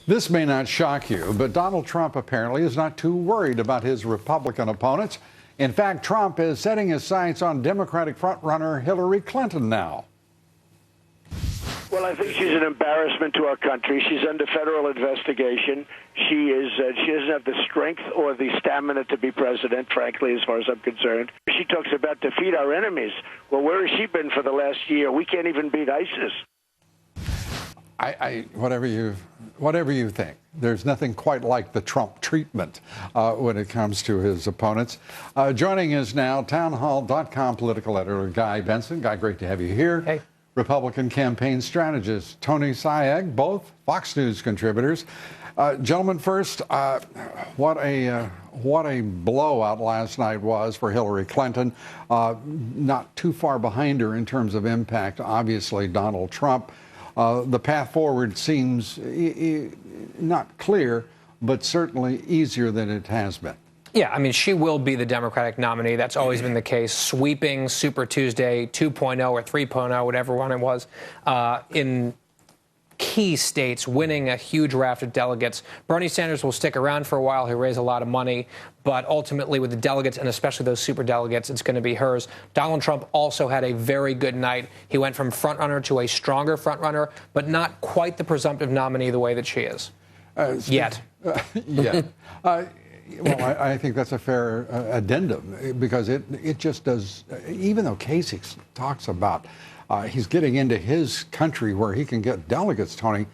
This may not shock you, but Donald Trump apparently is not too worried about his Republican opponents. In fact, Trump is setting his sights on Democratic frontrunner Hillary Clinton now. Well, I think she's an embarrassment to our country. She's under federal investigation. She doesn't have the strength or the stamina to be president, frankly, as far as I'm concerned. She talks about defeat our enemies. Well, where has she been for the last year? We can't even beat ISIS. Whatever you think, there's nothing quite like the Trump treatment when it comes to his opponents. Joining us now, townhall.com political editor Guy Benson. Guy, great to have you here. Hey. Republican campaign strategist Tony Sayegh, both Fox News contributors. Gentlemen, first, what a blowout last night was for Hillary Clinton. Not too far behind her in terms of impact, obviously, Donald Trump. The path forward seems not clear, but certainly easier than it has been. Yeah, I mean, she will be the Democratic nominee. That's always been the case. Sweeping Super Tuesday 2.0 or 3.0, whatever one it was, in key states, winning a huge raft of delegates. Bernie Sanders will stick around for a while. He'll raise a lot of money. But ultimately, with the delegates, and especially those super delegates, it's going to be hers. Donald Trump also had a very good night. He went from frontrunner to a stronger frontrunner, but not quite the presumptive nominee the way that she is. Yet. Well, I think that's a fair addendum, because it just does, even though Kasich talks about he's getting into his country where he can get delegates, Tony,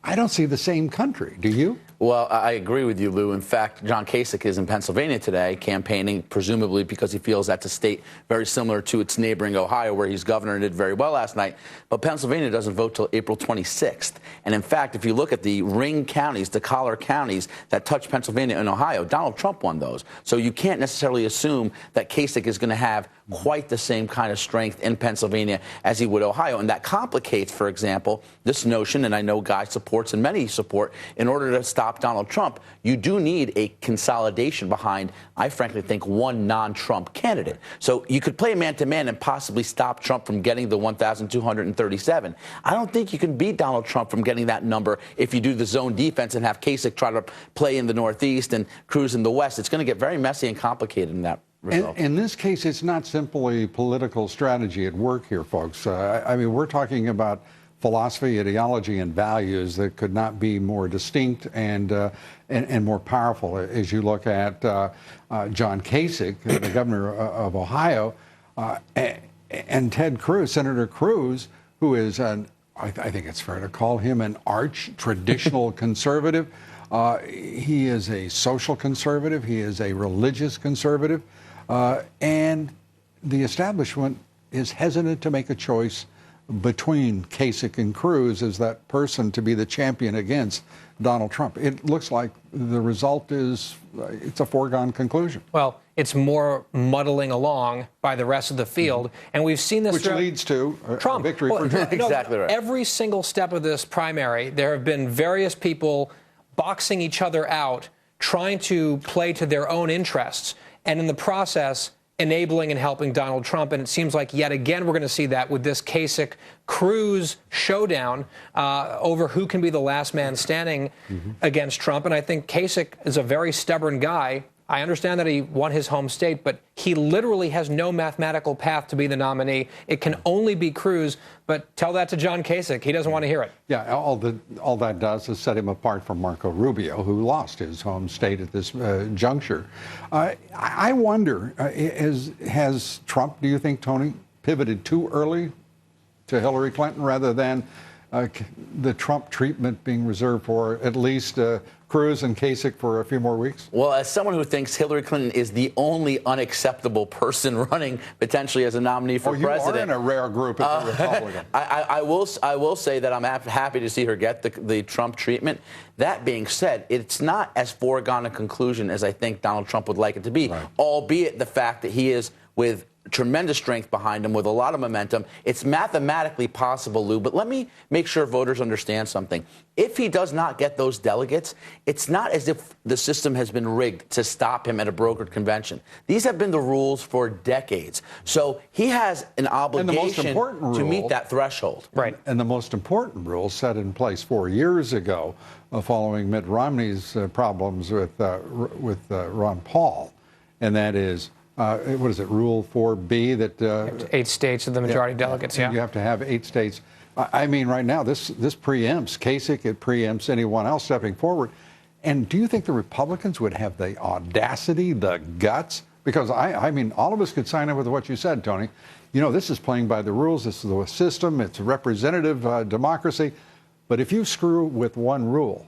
I don't see the same country. Do you? Well, I agree with you, Lou. In fact, John Kasich is in Pennsylvania today campaigning, presumably because he feels that's a state very similar to its neighboring Ohio, where he's governor and did very well last night. But Pennsylvania doesn't vote till April 26th. And in fact, if you look at the ring counties, the collar counties that touch Pennsylvania and Ohio, Donald Trump won those. So you can't necessarily assume that Kasich is going to have quite the same kind of strength in Pennsylvania as he would Ohio. And that complicates, for example, this notion, and I know Guy supports and many support, in order to stop Donald Trump, you do need a consolidation behind, I frankly think, one non-Trump candidate. So you could play man-to-man and possibly stop Trump from getting the 1,237. I don't think you can beat Donald Trump from getting that number if you do the zone defense and have Kasich try to play in the Northeast and Cruz in the West. It's going to get very messy and complicated in that result. In this case, it's not simply political strategy at work here, folks. I mean, we're talking about philosophy, ideology, and values that could not be more distinct and more powerful. As you look at John Kasich, the governor of Ohio, and Ted Cruz, Senator Cruz, who is I think it's fair to call him an arch traditional conservative. He is a social conservative. He is a religious conservative. And the establishment is hesitant to make a choice between Kasich and Cruz as that person to be the champion against Donald Trump. It looks like the result is it's a foregone conclusion. Well, it's more muddling along by the rest of the field, and we've seen this. Which leads to Trump. Victory for Trump. Exactly right. Every single step of this primary, there have been various people boxing each other out, trying to play to their own interests, and in the process, enabling and helping Donald Trump. And it seems like yet again we're going to see that with this Kasich-Cruz showdown over who can be the last man standing against Trump. And I think Kasich is a very stubborn guy. I understand that he won his home state, but he literally has no mathematical path to be the nominee. It can only be Cruz, but tell that to John Kasich. He doesn't want to hear it. Yeah, all that does is set him apart from Marco Rubio, who lost his home state at this juncture. I wonder, has Trump, do you think, Tony, pivoted too early to Hillary Clinton rather than the Trump treatment being reserved for at least Cruz and Kasich for a few more weeks? Well, as someone who thinks Hillary Clinton is the only unacceptable person running potentially as a nominee for president. You are in a rare group as a Republican. I will say that I'm happy to see her get the Trump treatment. That being said, it's not as foregone a conclusion as I think Donald Trump would like it to be, albeit the fact that he is with tremendous strength behind him, with a lot of momentum. It's mathematically possible, Lou, but let me make sure voters understand something. If he does not get those delegates, it's not as if the system has been rigged to stop him at a brokered convention. These have been the rules for decades. So he has an obligation to meet that threshold. Right. And the most important rule set in place 4 years ago following Mitt Romney's problems with Ron Paul, and that is, what is it, Rule 4B? That 8 states of the majority delegates, yeah. You have to have 8 states. I mean, right now, this preempts Kasich. It preempts anyone else stepping forward. And do you think the Republicans would have the audacity, the guts? Because, I mean, all of us could sign up with what you said, Tony. You know, this is playing by the rules. This is the system. It's a representative democracy. But if you screw with one rule,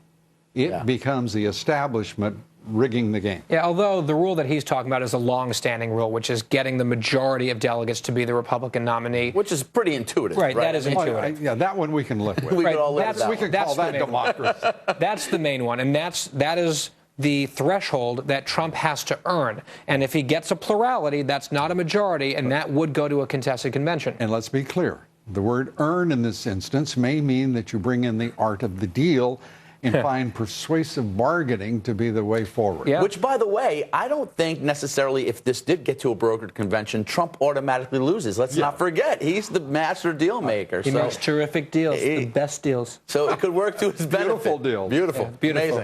it becomes the establishment rigging the game. Yeah, although the rule that he's talking about is a long-standing rule, which is getting the majority of delegates to be the Republican nominee. Which is pretty intuitive. Right, that is intuitive. Yeah, that one we can live with. We Right, could all live with that We one. could call that democracy. That's the main one, and that is the threshold that Trump has to earn. And if he gets a plurality, that's not a majority, and that would go to a contested convention. And let's be clear. The word earn in this instance may mean that you bring in the art of the deal and find persuasive bargaining to be the way forward. Yeah. Which, by the way, I don't think necessarily if this did get to a brokered convention, Trump automatically loses. Let's not forget, he's the master deal maker. He makes terrific deals, the best deals. So it could work to his benefit. Beautiful deal. Beautiful. Yeah, beautiful.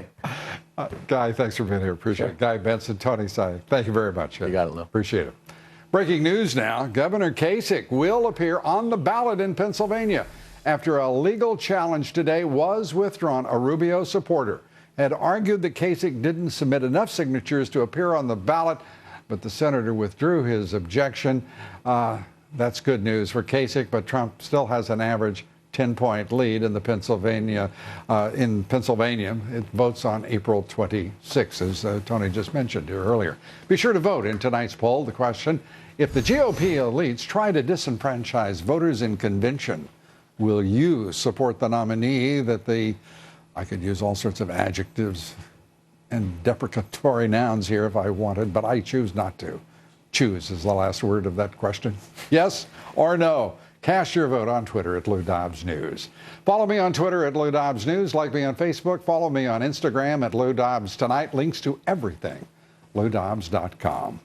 Amazing. Guy, thanks for being here. Appreciate it. Guy Benson, Tony Tsai, thank you very much. You got it, Lou. Appreciate it. Breaking news now. Governor Kasich will appear on the ballot in Pennsylvania after a legal challenge today was withdrawn. A Rubio supporter had argued that Kasich didn't submit enough signatures to appear on the ballot, but the senator withdrew his objection. That's good news for Kasich, but Trump still has an average 10-point lead in the Pennsylvania. It votes on April 26, as Tony just mentioned here earlier. Be sure to vote in tonight's poll. The question: if the GOP elites try to disenfranchise voters in convention, will you support the nominee that I could use all sorts of adjectives and deprecatory nouns here if I wanted, but I choose not to. Choose is the last word of that question. Yes or no? Cast your vote on Twitter at Lou Dobbs News. Follow me on Twitter at Lou Dobbs News. Like me on Facebook. Follow me on Instagram at Lou Dobbs Tonight. Links to everything, LouDobbs.com.